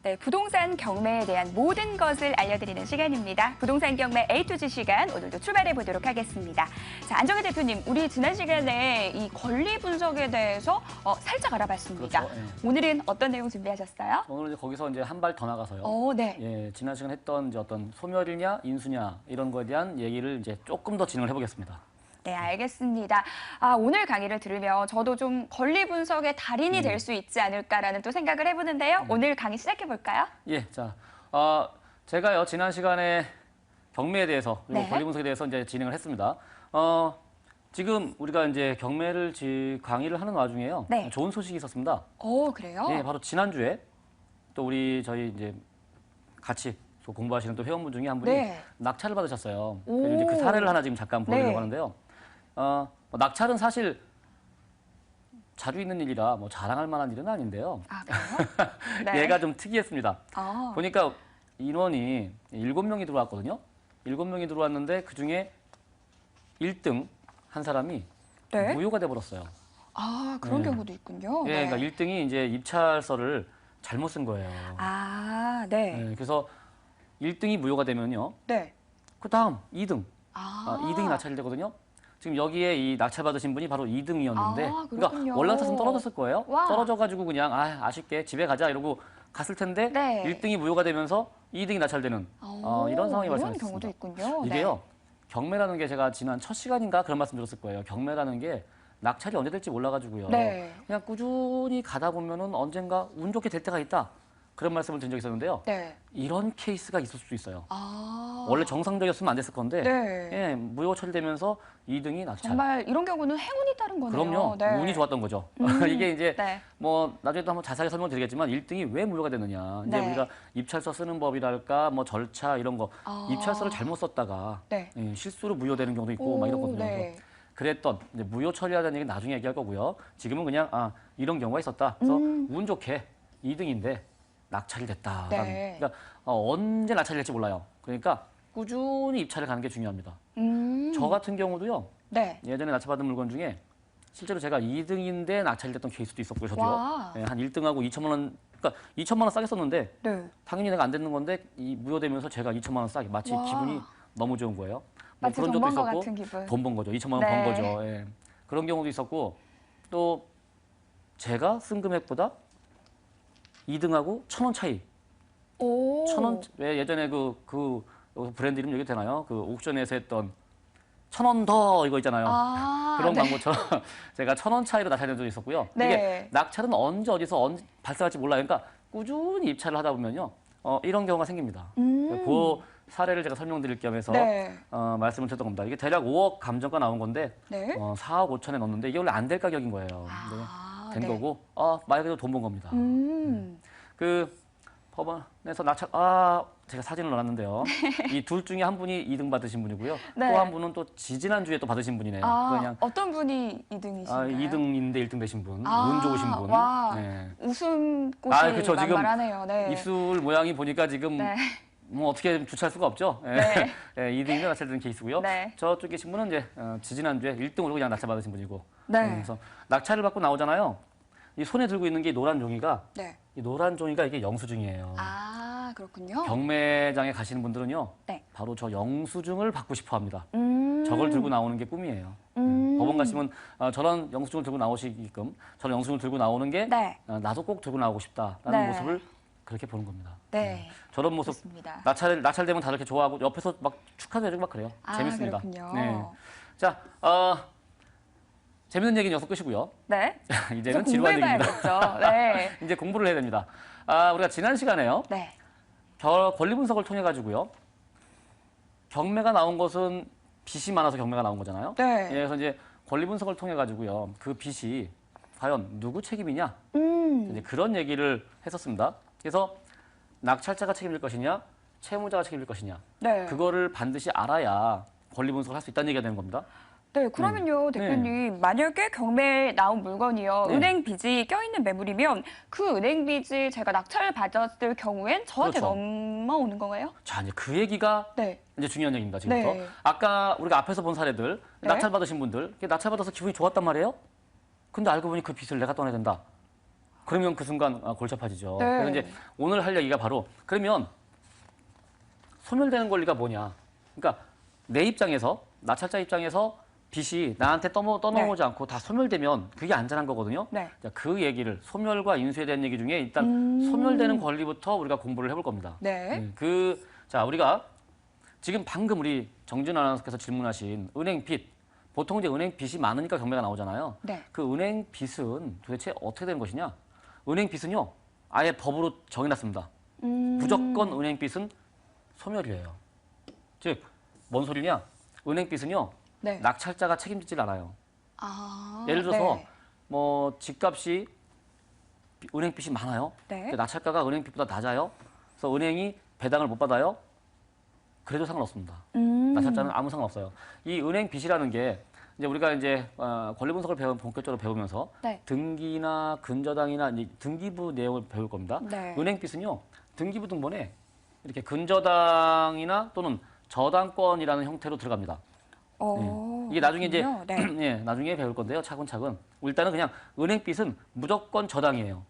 네, 부동산 경매에 대한 모든 것을 알려드리는 시간입니다. 부동산 경매 A to Z 시간 오늘도 출발해 보도록 하겠습니다. 자, 안정혜 대표님, 우리 지난 시간에 이 권리 분석에 대해서 살짝 알아봤습니다. 그렇죠. 예. 오늘은 어떤 내용 준비하셨어요? 오늘 이제 거기서 이제 한 발 더 나가서요. 네. 예, 지난 시간 했던 이제 어떤 소멸이냐 인수냐 이런 거에 대한 얘기를 이제 조금 더 진행을 해보겠습니다. 네, 알겠습니다. 오늘 강의를 들으면 저도 좀 권리 분석의 달인이 될 수 있지 않을까라는 또 생각을 해보는데요. 오늘 강의 시작해 볼까요? 예, 자, 제가요 지난 시간에 경매에 대해서 그리고 네. 권리 분석에 대해서 이제 진행을 했습니다. 지금 우리가 이제 경매를 강의를 하는 와중에요. 네. 좋은 소식이 있었습니다. 그래요? 예, 바로 지난주에 또 저희 이제 같이 또 공부하시는 또 회원분 중에 한 분이 네. 낙찰을 받으셨어요. 오. 그래서 이제 그 사례를 하나 지금 잠깐 보려고 네. 하는데요. 낙찰은 사실 자주 있는 일이라 뭐 자랑할 만한 일은 아닌데요. 그래요? 네. 얘가 좀 특이했습니다. 보니까 인원이 7명이 들어왔거든요. 7명이 들어왔는데 그중에 1등 한 사람이 네. 무효가 돼버렸어요. 그런 네. 경우도 있군요. 예, 네. 그러니까 1등이 이제 입찰서를 잘못 쓴 거예요. 네. 예, 그래서 1등이 무효가 되면요. 네. 그 다음 2등. 2등이 낙찰이 되거든요. 지금 여기에 이 낙찰 받으신 분이 바로 2등이었는데, 그러니까 원래 같았으면 떨어졌을 거예요. 와. 떨어져가지고 그냥 아쉽게 집에 가자 이러고 갔을 텐데 네. 1등이 무효가 되면서 2등이 낙찰되는 이런 상황이 이런 발생했습니다. 경우도 있군요. 이게요, 경매라는 게 제가 지난 첫 시간인가 그런 말씀 드렸을 거예요. 경매라는 게 낙찰이 언제 될지 몰라가지고요. 네. 그냥 꾸준히 가다 보면은 언젠가 운 좋게 될 때가 있다. 그런 말씀을 드린 적이 있었는데요. 네. 이런 케이스가 있을 수도 있어요. 원래 정상적이었으면 안 됐을 건데 네. 예, 무효 처리되면서 2등이 낙찰. 정말 이런 경우는 행운이 따른 거네요. 그럼요. 네. 운이 좋았던 거죠. 이게 이제 네. 뭐 나중에 또 한번 자세하게 설명드리겠지만 1등이 왜 무효가 됐느냐. 이제 네. 우리가 입찰서 쓰는 법이랄까 뭐 절차 이런 거 입찰서를 잘못 썼다가 네. 실수로 무효되는 경우도 있고 막 이렇거든요. 네. 그래서 그랬던 이제 무효 처리하다는 얘기는 나중에 얘기할 거고요. 지금은 그냥 이런 경우가 있었다. 그래서 운 좋게 2등인데 낙찰이 됐다. 네. 그러니까 언제 낙찰이 될지 몰라요. 그러니까 꾸준히 입찰을 가는 게 중요합니다. 저 같은 경우도요. 네. 예전에 낙찰받은 물건 중에 실제로 제가 2등인데 낙찰이 됐던 케이스도 있었고요. 저도요. 와. 예, 한 1등하고 2천만 원, 그러니까 2천만 원 싸게 썼는데 네. 당연히 내가 안 되는 건데 무효되면서 제가 2천만 원 싸게 마치 와. 기분이 너무 좋은 거예요. 마치 돈 번 것 같은 기분. 돈 번 거죠. 2천만 원 네. 번 거죠. 예. 그런 경우도 있었고 또 제가 쓴 금액보다 2등하고 1,000원 차이. 1,000원, 왜 예전에 그 브랜드 이름 얘기 되나요? 그 옥션에서 했던 1,000원 더 이거 있잖아요. 그런 네. 광고처럼 제가 1,000원 차이로 낙찰된 적이 있었고요. 네. 이게 낙찰은 언제 어디서 발생할지 몰라요. 그러니까 꾸준히 입찰을 하다 보면요. 이런 경우가 생깁니다. 그 사례를 제가 설명드릴 겸해서 네. 말씀을 드렸던 겁니다. 이게 대략 5억 감정가 나온 건데 네. 4억 5천에 넣었는데 이게 원래 안 될 가격인 거예요. 된 네. 거고 말 그대로 돈 번 겁니다. 그 법원에서 낙찰 제가 사진을 넣어놨는데요. 이 둘 중에 한 분이 2등 받으신 분이고요. 네. 또 한 분은 또 지지난주에 또 받으신 분이네요. 그냥 어떤 분이 2등이신가요? 2등인데 1등 되신 분, 운 좋으신 분. 와. 네. 웃음꽃이 그쵸. 지금 만만하네요. 네. 입술 모양이 보니까 지금 네. 뭐 어떻게 주체할 수가 없죠. 네. 2등인데 낙찰된 케이스고요. 네. 저쪽 계신 분은 이제 지지난주에 1등으로 그냥 낙찰 받으신 분이고. 네. 그래서 낙찰을 받고 나오잖아요. 이 손에 들고 있는 게 노란 종이가 네. 이 노란 종이가 이게 영수증이에요. 그렇군요. 경매장에 가시는 분들은요. 네. 바로 저 영수증을 받고 싶어 합니다. 저걸 들고 나오는 게 꿈이에요. 법원 가시면 저런 영수증을 들고 나오시게끔 저런 영수증을 들고 나오는 게 네. 나도 꼭 들고 나오고 싶다라는 네. 모습을 그렇게 보는 겁니다. 네. 저런 모습 좋습니다. 낙찰되면 다들 이렇게 좋아하고 옆에서 막 축하도 해주고 막 그래요. 재밌습니다. 그렇군요. 네. 자, 재밌는 얘기는 여기서 끝이고요. 네. 이제는 지루한 얘기입니다. 공부해봐야겠죠. 네. 이제 공부를 해야 됩니다. 우리가 지난 시간에요. 네. 권리 분석을 통해 가지고요. 경매가 나온 것은 빚이 많아서 경매가 나온 거잖아요. 네. 그래서 이제 권리 분석을 통해 가지고요. 그 빚이 과연 누구 책임이냐? 이제 그런 얘기를 했었습니다. 그래서 낙찰자가 책임질 것이냐, 채무자가 책임질 것이냐. 네. 그거를 반드시 알아야 권리 분석을 할 수 있다는 얘기가 되는 겁니다. 네, 그러면요, 대표님, 만약에 경매에 나온 물건이요, 네. 은행 빚이 껴있는 매물이면 그 은행 빚을 제가 낙찰을 받았을 경우엔 저한테 그렇죠. 넘어오는 건가요? 자, 이제 그 얘기가 네. 이제 중요한 얘기입니다. 지금부터. 네. 아까 우리가 앞에서 본 사례들, 네. 낙찰 받으신 분들, 낙찰 받아서 기분이 좋았단 말이에요. 근데 알고 보니 그 빚을 내가 떠나야 된다. 그러면 그 순간 골치 아파지죠. 네. 그래서 이제 오늘 할 얘기가 바로 그러면 소멸되는 권리가 뭐냐. 그러니까 내 입장에서 낙찰자 입장에서 빚이 나한테 떠넘어오지 않고 다 소멸되면 그게 안전한 거거든요. 네. 자, 그 얘기를 소멸과 인수에 대한 얘기 중에 일단 소멸되는 권리부터 우리가 공부를 해볼 겁니다. 네. 자, 우리가 지금 방금 우리 정준 아나운서께서 질문하신 은행 빚. 보통 이제 은행 빚이 많으니까 경매가 나오잖아요. 네. 그 은행 빚은 도대체 어떻게 되는 것이냐? 은행 빚은요, 아예 법으로 정해놨습니다. 무조건 은행 빚은 소멸이에요. 즉, 뭔 소리냐? 은행 빚은요, 네. 낙찰자가 책임지질 않아요. 아, 예를 들어서 네. 뭐 집값이 은행 빚이 많아요. 네. 근데 낙찰가가 은행 빚보다 낮아요. 그래서 은행이 배당을 못 받아요. 그래도 상관없습니다. 낙찰자는 아무 상관없어요. 이 은행 빚이라는 게 이제 우리가 이제 권리 분석을 본격적으로 배우면서 네. 등기나 근저당이나 이제 등기부 내용을 배울 겁니다. 네. 은행 빚은요, 등기부 등본에 이렇게 근저당이나 또는 저당권이라는 형태로 들어갑니다. 이게 나중에 이제 그렇군요. 네. 예, 나중에 배울 건데요. 차근차근. 일단은 그냥 은행 빚은 무조건 저당이에요.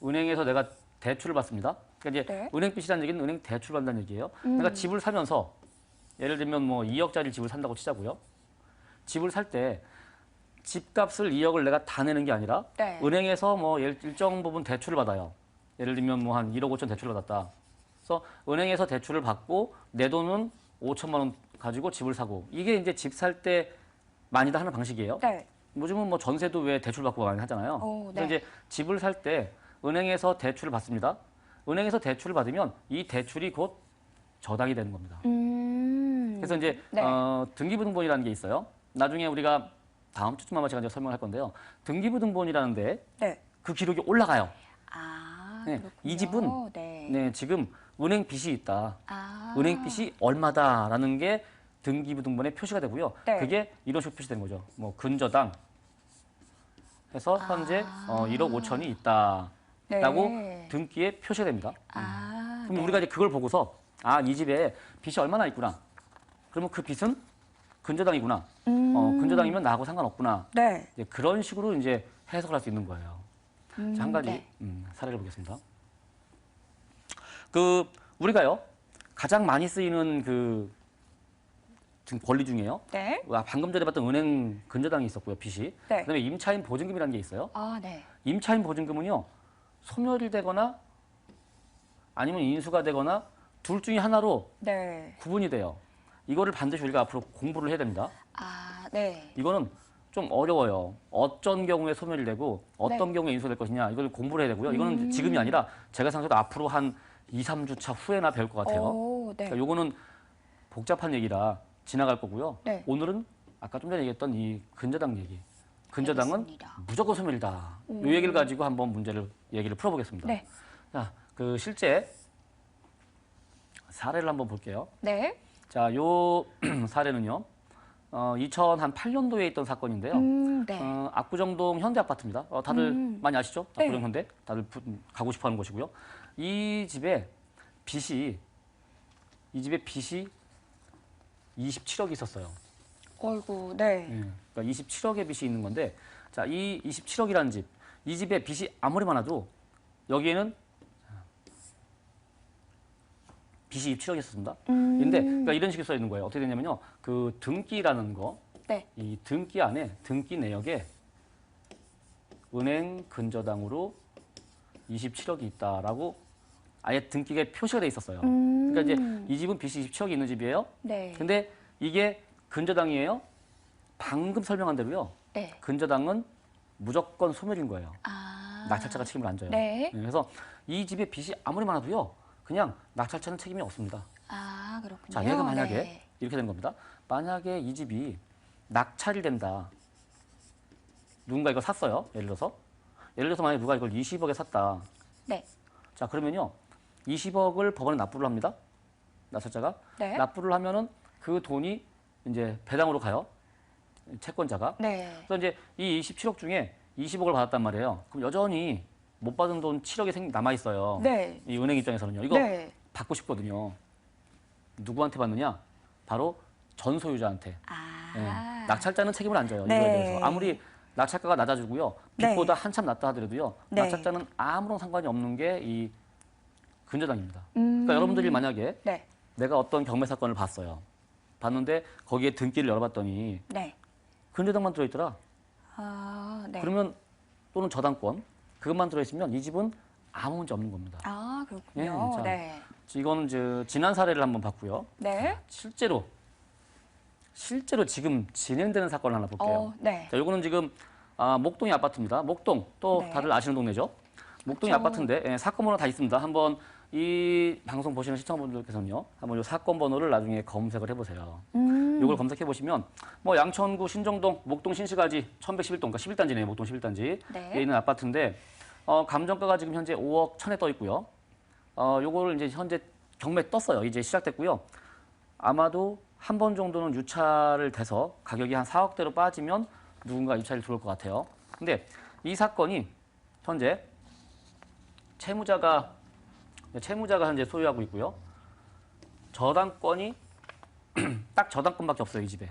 은행에서 내가 대출을 받습니다. 그러니까 이제 네. 은행 빚이라는 얘기는 은행 대출 받는다는 얘기예요. 내가 집을 사면서 예를 들면 뭐 2억짜리 집을 산다고 치자고요. 집을 살 때 집값을 2억을 내가 다 내는 게 아니라 네. 은행에서 뭐 일정 부분 대출을 받아요. 예를 들면 뭐 한 1억 5천 대출을 받았다. 그래서 은행에서 대출을 받고 내 돈은 5천만 원 가지고 집을 사고 이게 이제 집 살 때 많이들 하는 방식이에요. 네. 요즘은 뭐 전세도 왜 대출 받고 많이 하잖아요. 네. 그래서 이제 집을 살 때 은행에서 대출을 받습니다. 은행에서 대출을 받으면 이 대출이 곧 저당이 되는 겁니다. 그래서 이제 네. 등기부 등본이라는 게 있어요. 나중에 우리가 다음 주쯤 아마 제가 이제 설명할 건데요. 등기부 등본이라는데 네. 그 기록이 올라가요. 아, 네, 그렇군요. 이 집은 네. 네, 지금 은행 빚이 있다. 아. 은행 빚이 얼마다라는 게 등기부 등본에 표시가 되고요. 네. 그게 이런 식으로 표시되는 거죠. 뭐 근저당 해서 현재 1억 5천이 있다라고 네. 등기에 표시가 됩니다. 아, 그럼 네. 우리가 이제 그걸 보고서 이 집에 빚이 얼마나 있구나. 그러면 그 빚은 근저당이구나. 근저당이면 나하고 상관없구나. 네. 이제 그런 식으로 이제 해석을 할 수 있는 거예요. 자, 한 가지 네. 사례를 보겠습니다. 우리가요 가장 많이 쓰이는 권리 중에요. 네. 방금 전에 봤던 은행 근저당이 있었고요, 빚이. 네. 그다음에 임차인 보증금이라는 게 있어요. 아, 네. 임차인 보증금은요 소멸이 되거나 아니면 인수가 되거나 둘 중에 하나로 네. 구분이 돼요. 이거를 반드시 우리가 앞으로 공부를 해야 됩니다. 아, 네. 이거는 좀 어려워요. 어떤 경우에 소멸이 되고 어떤 경우에 인수될 것이냐 이걸 공부를 해야 되고요. 이거는 지금이 아니라 제가 생각해도 앞으로 한 2, 3주 차 후에나 배울 것 같아요. 오, 네. 그러니까 요거는 복잡한 얘기라 지나갈 거고요. 네. 오늘은 아까 좀 전에 얘기했던 이 근저당 얘기. 근저당은 알겠습니다. 무조건 소멸이다. 요 얘기를 가지고 한번 얘기를 풀어보겠습니다. 네. 자, 실제 사례를 한번 볼게요. 네. 자, 요 사례는요. 2008년도에 있던 사건인데요. 네. 압구정동 현대 아파트입니다. 다들 많이 아시죠? 네. 압구정 현대. 다들 가고 싶어하는 곳이고요. 이 집에 빚이 27억이 있었어요. 어이구, 네. 그러니까 27억의 빚이 있는 건데, 자, 이 27억이라는 집, 이 집에 빚이 아무리 많아도 여기에는 빚이 27억이 있었습니다. 근데 그러니까 이런 식으로 써 있는 거예요. 어떻게 되냐면요, 그 등기라는 거, 네. 이 등기 안에 등기 내역에 은행 근저당으로 27억이 있다라고 아예 등기가 표시가 돼 있었어요. 그러니까 이제 이 집은 빚이 27억이 있는 집이에요. 네. 근데 이게 근저당이에요. 방금 설명한 대로요. 네. 근저당은 무조건 소멸인 거예요. 아. 낙찰자가 책임을 안 져요. 네. 그래서 이 집에 빚이 아무리 많아도요. 그냥 낙찰자는 책임이 없습니다. 아, 그렇군요. 자, 얘가 만약에 네. 이렇게 된 겁니다. 만약에 이 집이 낙찰이 된다. 누군가 이걸 샀어요. 예를 들어서 만약에 누가 이걸 20억에 샀다. 네. 자, 그러면요. 20억을 법원에 납부를 합니다. 낙찰자가. 네. 납부를 하면은 그 돈이 이제 배당으로 가요. 채권자가. 네. 그래서 이제 이 27억 중에 20억을 받았단 말이에요. 그럼 여전히 못 받은 돈 7억이 남아 있어요. 네. 이 은행 입장에서는요. 이거 네. 받고 싶거든요. 누구한테 받느냐? 바로 전 소유자한테. 아. 예. 낙찰자는 책임을 안 져요. 네. 이거에 대해서. 아무리 낙찰가가 낮아지고요. 네. 빚보다 한참 낮다 하더라도요. 네. 낙찰자는 아무런 상관이 없는 게 이 근저당입니다. 그러니까 여러분들이 만약에 네. 내가 어떤 경매 사건을 봤어요. 봤는데 거기에 등기를 열어봤더니 네. 근저당만 들어있더라. 아, 네. 그러면 또는 저당권 그것만 들어있으면 이 집은 아무 문제 없는 겁니다. 아, 그렇군요. 예, 자, 네. 이거는 지난 사례를 한번 봤고요. 네. 실제로 지금 진행되는 사건을 하나 볼게요. 네. 자, 요거는 지금 목동의 아파트입니다. 목동 또 네. 다들 아시는 동네죠. 목동의 그렇죠. 아파트인데 예, 사건 번호 다 있습니다. 한번 이 방송 보시는 시청자분들께서는요, 한번 요 사건 번호를 나중에 검색을 해보세요. 요걸 검색해 보시면 뭐 양천구 신정동 목동 신시가지 1111동, 그러니까 11단지네요. 목동 11단지에 네. 있는 아파트인데 감정가가 지금 현재 5억 1천에 떠 있고요. 요거를 이제 현재 경매 떴어요. 이제 시작됐고요. 아마도 한 번 정도는 유찰을 돼서 가격이 한 4억대로 빠지면 누군가 유찰이 들어올 것 같아요. 근데 이 사건이 현재 채무자가 현재 소유하고 있고요. 저당권이 딱 저당권밖에 없어요, 이 집에.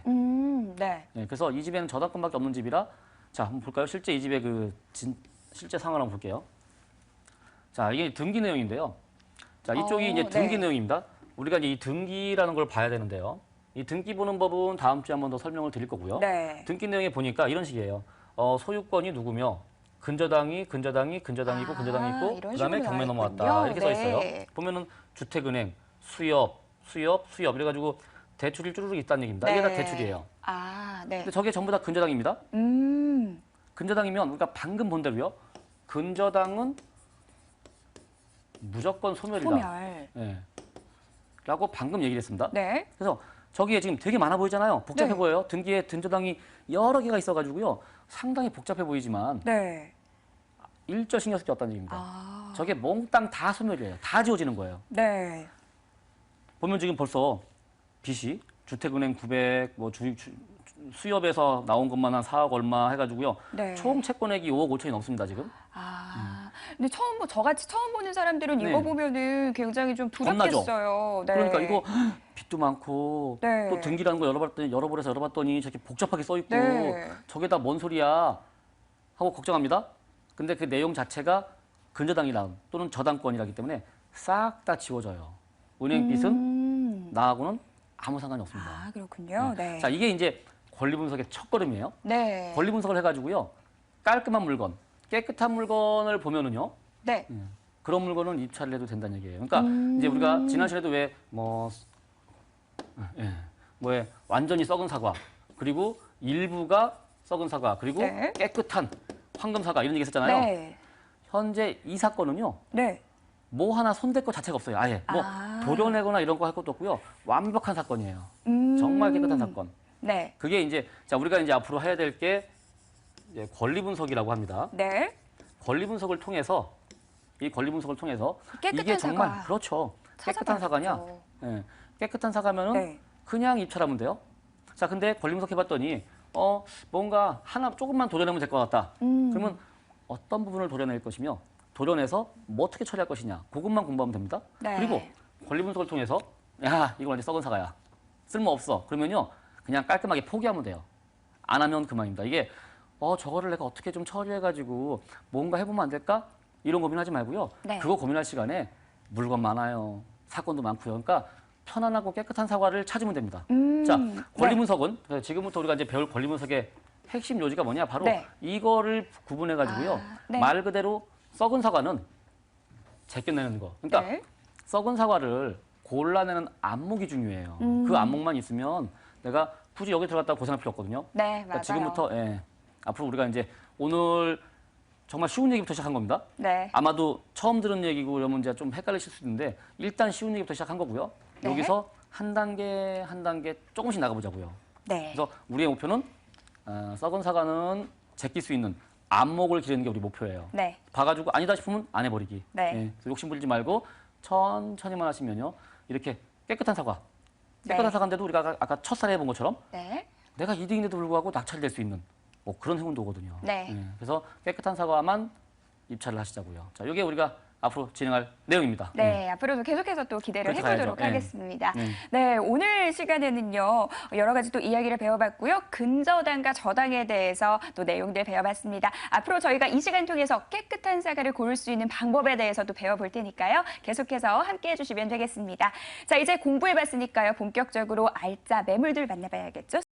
네. 네, 그래서 이 집에는 저당권밖에 없는 집이라 자, 한번 볼까요? 실제 이 집의 실제 상황을 한번 볼게요. 자, 이게 등기 내용인데요. 자, 이쪽이 이제 등기 네. 내용입니다. 우리가 이제 이 등기라는 걸 봐야 되는데요. 이 등기 보는 법은 다음 주에 한 번 더 설명을 드릴 거고요. 네. 등기 내용에 보니까 이런 식이에요. 소유권이 누구며 근저당이고 근저당이 있고 이런 그다음에 식으로 경매 나와 넘어왔다 있군요. 이렇게 써 있어요. 네. 보면은 주택은행, 수협 이래가지고 대출이 쭈르륵 있다는 얘기입니다. 이게 다 네. 대출이에요. 아, 네. 근데 저게 전부 다 근저당입니다. 근저당이면 우리가 방금 본 대로요. 근저당은 무조건 소멸이다. 소멸. 예. 라고 방금 얘기를 했습니다. 네. 그래서 저기에 지금 되게 많아 보이잖아요. 복잡해 네. 보여요. 등기에 근저당이 여러 개가 있어가지고요. 상당히 복잡해 보이지만 네. 일절 신경 쓸 게 없다는 얘기입니다. 아, 저게 몽땅 다 소멸이에요. 다 지워지는 거예요. 네. 보면 지금 벌써 빚이 주택은행 900, 수협에서 나온 것만 한 4억 얼마 해가지고요. 네. 총 채권액이 5억 5천이 넘습니다, 지금. 근데 저같이 처음 보는 사람들은 네. 이거 보면은 굉장히 좀 겁나죠? 두렵겠어요. 네. 그러니까 이거 빚도 많고 네. 또 등기라는 거 열어봤더니 저렇게 복잡하게 써 있고 네. 저게 다 뭔 소리야 하고 걱정합니다. 근데 그 내용 자체가 근저당이랑 또는 저당권이라기 때문에 싹 다 지워져요. 은행 빚은 나하고는 아무 상관이 없습니다. 아, 그렇군요. 네. 자, 이게 이제 권리 분석의 첫 걸음이에요. 네. 권리 분석을 해가지고요. 깔끔한 물건, 깨끗한 물건을 보면은요. 네. 그런 물건은 입찰을 해도 된다는 얘기예요. 그러니까 이제 우리가 지난 시간에도 왜 완전히 썩은 사과, 그리고 일부가 썩은 사과, 그리고 네. 깨끗한 황금 사과 이런 얘기 했었잖아요. 네. 현재 이 사건은요. 네. 뭐 하나 손댈 것 자체가 없어요. 아예 뭐 도려내거나 이런 거 할 것도 없고요. 완벽한 사건이에요. 정말 깨끗한 사건. 네. 그게 이제 우리가 이제 앞으로 해야 될 게 권리 분석이라고 합니다. 네. 권리 분석을 통해서 깨끗한 이게 정말 사과. 그렇죠. 깨끗한 찾아봐야죠. 사과냐? 예. 깨끗한 사과면은 네. 그냥 입찰하면 돼요. 자, 근데 권리 분석해봤더니 뭔가 하나 조금만 도려내면 될 것 같다. 그러면 어떤 부분을 도려낼 것이며 도려내서 뭐 어떻게 처리할 것이냐. 그것만 공부하면 됩니다. 네. 그리고 권리 분석을 통해서 야, 이거 완전 썩은 사과야. 쓸모없어. 그러면요. 그냥 깔끔하게 포기하면 돼요. 안 하면 그만입니다. 이게 저거를 내가 어떻게 좀 처리해가지고 뭔가 해보면 안 될까? 이런 고민하지 말고요. 네. 그거 고민할 시간에 물건 많아요. 사건도 많고요. 그러니까 편안하고 깨끗한 사과를 찾으면 됩니다. 자, 권리 네. 분석은 지금부터 우리가 이제 배울 권리 분석의 핵심 요지가 뭐냐? 바로 네. 이거를 구분해가지고요. 네. 말 그대로 썩은 사과는 제껴내는 거. 그러니까 네. 썩은 사과를 골라내는 안목이 중요해요. 그 안목만 있으면 내가 굳이 여기 들어갔다 고생할 필요 없거든요. 네, 맞아요. 그러니까 지금부터 앞으로 우리가 이제 오늘 정말 쉬운 얘기부터 시작한 겁니다. 네. 아마도 처음 들은 얘기고 이러면 이제 좀 헷갈리실 수 있는데 일단 쉬운 얘기부터 시작한 거고요. 네. 여기서 한 단계 한 단계 조금씩 나가보자고요. 네. 그래서 우리의 목표는 썩은 사과는 제낄 수 있는 안목을 기르는 게 우리 목표예요. 네. 봐가지고 아니다 싶으면 안 해버리기. 네. 그래서 욕심 부리지 말고 천천히만 하시면요. 이렇게 깨끗한 사과. 깨끗한 네. 사과인데도 우리가 아까 첫사례 해본 것처럼 네. 내가 이득인데도 불구하고 낙찰될 수 있는 뭐 그런 행운도 오거든요. 네. 그래서 깨끗한 사과만 입찰을 하시자고요. 자, 이게 우리가 앞으로 진행할 내용입니다. 네, 앞으로도 계속해서 또 기대를 그렇죠, 해보도록 가야죠. 하겠습니다. 네. 네, 오늘 시간에는요, 여러 가지 또 이야기를 배워봤고요. 근저당과 저당에 대해서 또 내용들 배워봤습니다. 앞으로 저희가 이 시간 통해서 깨끗한 사과를 고를 수 있는 방법에 대해서도 배워볼 테니까요. 계속해서 함께해 주시면 되겠습니다. 자, 이제 공부해봤으니까요. 본격적으로 알짜 매물들 만나봐야겠죠?